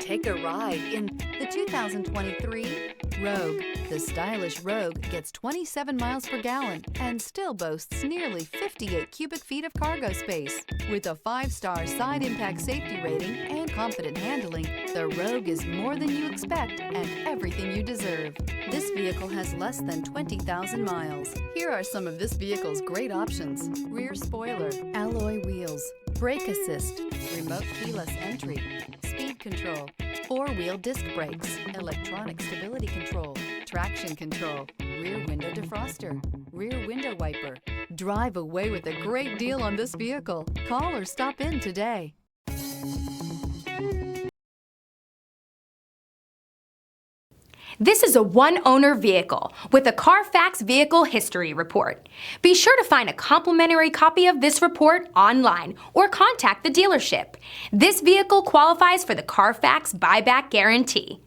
Take a ride in the 2023 Rogue. The stylish Rogue gets 27 miles per gallon and still boasts nearly 58 cubic feet of cargo space. With a 5-star side impact safety rating and confident handling, the Rogue is more than you expect and everything you deserve. This vehicle has less than 20,000 miles. Here are some of this vehicle's great options: rear spoiler, alloy wheels, brake assist, remote keyless entry, speed control, 4-wheel disc brakes, electronic stability control, traction control, rear window defroster, rear window wiper. Drive away with a great deal on this vehicle. Call or stop in today. This is a one-owner vehicle with a Carfax Vehicle History Report. Be sure to find a complimentary copy of this report online or contact the dealership. This vehicle qualifies for the Carfax Buyback Guarantee.